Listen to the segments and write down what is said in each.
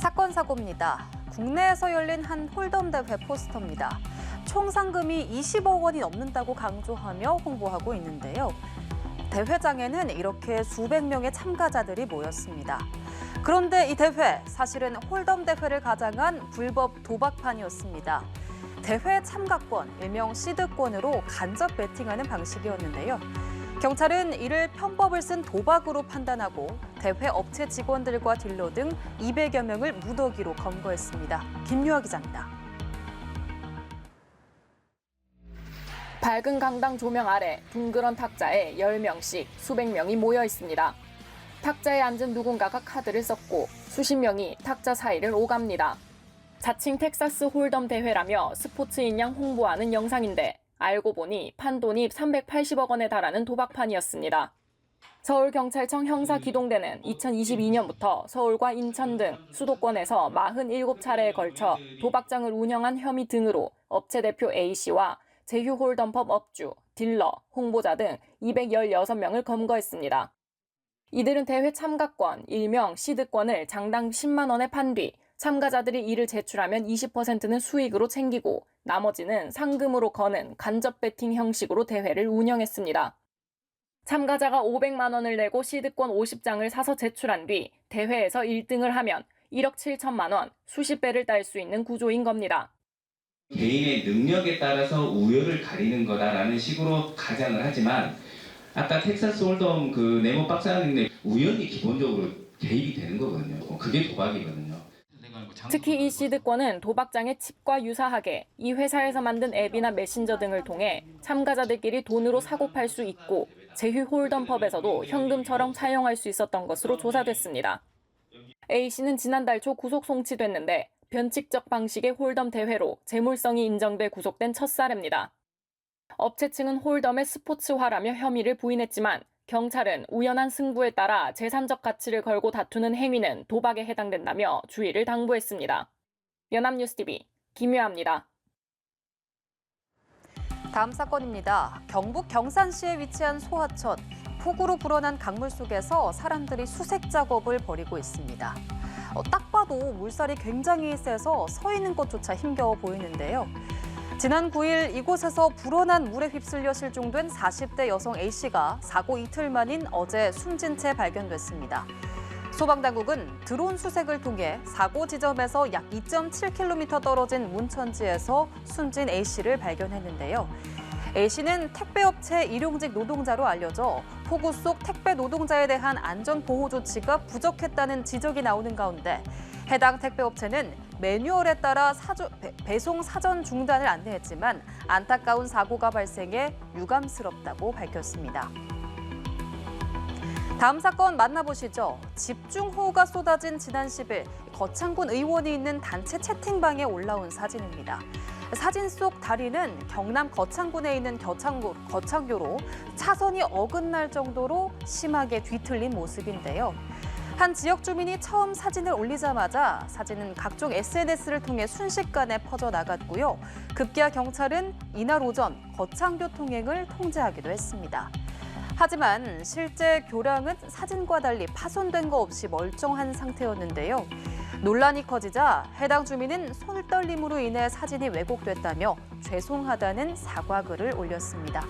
사건 사고입니다. 국내에서 열린 한 홀덤 대회 포스터입니다. 총 상금이 20억 원이 넘는다고 강조하며 홍보하고 있는데요. 대회장에는 이렇게 수백 명의 참가자들이 모였습니다. 그런데 이 대회, 사실은 홀덤 대회를 가장한 불법 도박판이었습니다. 대회 참가권, 일명 시드권으로 간접 베팅하는 방식이었는데요. 경찰은 이를 편법을 쓴 도박으로 판단하고 대회 업체 직원들과 딜러 등 200여 명을 무더기로 검거했습니다. 김유아 기자입니다. 밝은 강당 조명 아래 둥그런 탁자에 10명씩 수백 명이 모여 있습니다. 탁자에 앉은 누군가가 카드를 썼고 수십 명이 탁자 사이를 오갑니다. 자칭 텍사스 홀덤 대회라며 스포츠인 양 홍보하는 영상인데 알고 보니 판돈이 380억 원에 달하는 도박판이었습니다. 서울경찰청 형사기동대는 2022년부터 서울과 인천 등 수도권에서 47차례에 걸쳐 도박장을 운영한 혐의 등으로 업체 대표 A씨와 제휴 홀덤법 업주, 딜러, 홍보자 등 216명을 검거했습니다. 이들은 대회 참가권, 일명 시드권을 장당 10만 원에 판 뒤 참가자들이 이를 제출하면 20%는 수익으로 챙기고 나머지는 상금으로 거는 간접 베팅 형식으로 대회를 운영했습니다. 참가자가 500만 원을 내고 시드권 50장을 사서 제출한 뒤 대회에서 1등을 하면 1억 7천만 원, 수십 배를 딸 수 있는 구조인 겁니다. 개인의 능력에 따라서 우열을 가리는 거다라는 식으로 가장을 하지만 아까 텍사스 홀덤 그 네모 박스 안에 우연히 기본적으로 개입이 되는 거거든요. 그게 도박이거든요. 특히 이 시드권은 도박장의 칩과 유사하게 이 회사에서 만든 앱이나 메신저 등을 통해 참가자들끼리 돈으로 사고 팔 수 있고 제휴 홀덤법에서도 현금처럼 사용할 수 있었던 것으로 조사됐습니다. A씨는 지난달 초 구속 송치됐는데 변칙적 방식의 홀덤 대회로 재물성이 인정돼 구속된 첫 사례입니다. 업체 측은 홀덤의 스포츠화라며 혐의를 부인했지만 경찰은 우연한 승부에 따라 재산적 가치를 걸고 다투는 행위는 도박에 해당된다며 주의를 당부했습니다. 연합뉴스TV 김유아입니다. 다음 사건입니다. 경북 경산시에 위치한 소하천. 폭우로 불어난 강물 속에서 사람들이 수색 작업을 벌이고 있습니다. 딱 봐도 물살이 굉장히 세서 서 있는 것조차 힘겨워 보이는데요. 지난 9일 이곳에서 불어난 물에 휩쓸려 실종된 40대 여성 A씨가 사고 이틀 만인 어제 숨진 채 발견됐습니다. 소방당국은 드론 수색을 통해 사고 지점에서 약 2.7km 떨어진 문천지에서 숨진 A씨를 발견했는데요. A씨는 택배업체 일용직 노동자로 알려져 폭우 속 택배 노동자에 대한 안전보호 조치가 부족했다는 지적이 나오는 가운데 해당 택배업체는 매뉴얼에 따라 배송 사전 중단을 안내했지만 안타까운 사고가 발생해 유감스럽다고 밝혔습니다. 다음 사건 만나보시죠. 집중호우가 쏟아진 지난 10일 거창군 의원이 있는 단체 채팅방에 올라온 사진입니다. 사진 속 다리는 경남 거창군에 있는 거창교로 차선이 어긋날 정도로 심하게 뒤틀린 모습인데요. 한 지역 주민이 처음 사진을 올리자마자 사진은 각종 SNS를 통해 순식간에 퍼져나갔고요. 급기야 경찰은 이날 오전 거창교 통행을 통제하기도 했습니다. 하지만 실제 교량은 사진과 달리 파손된 거 없이 멀쩡한 상태였는데요. 논란이 커지자 해당 주민은 손떨림으로 인해 사진이 왜곡됐다며 죄송하다는 사과글을 올렸습니다.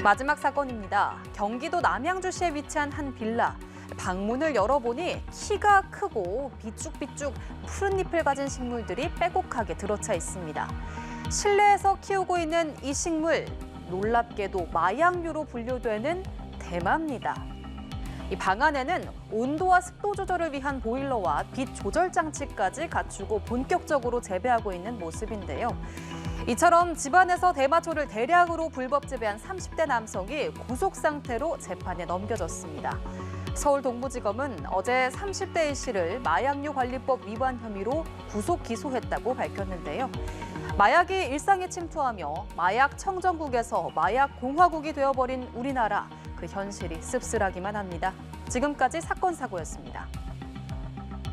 마지막 사건입니다. 경기도 남양주시에 위치한 한 빌라. 방문을 열어보니 키가 크고 비쭉비쭉 푸른 잎을 가진 식물들이 빼곡하게 들어차 있습니다. 실내에서 키우고 있는 이 식물, 놀랍게도 마약류로 분류되는 대마입니다. 이 방 안에는 온도와 습도 조절을 위한 보일러와 빛 조절 장치까지 갖추고 본격적으로 재배하고 있는 모습인데요. 이처럼 집안에서 대마초를 대량으로 불법 재배한 30대 남성이 구속 상태로 재판에 넘겨졌습니다. 서울 동부지검은 어제 30대 A씨를 마약류 관리법 위반 혐의로 구속 기소했다고 밝혔는데요. 마약이 일상에 침투하며 마약 청정국에서 마약 공화국이 되어버린 우리나라, 그 현실이 씁쓸하기만 합니다. 지금까지 사건 사고였습니다.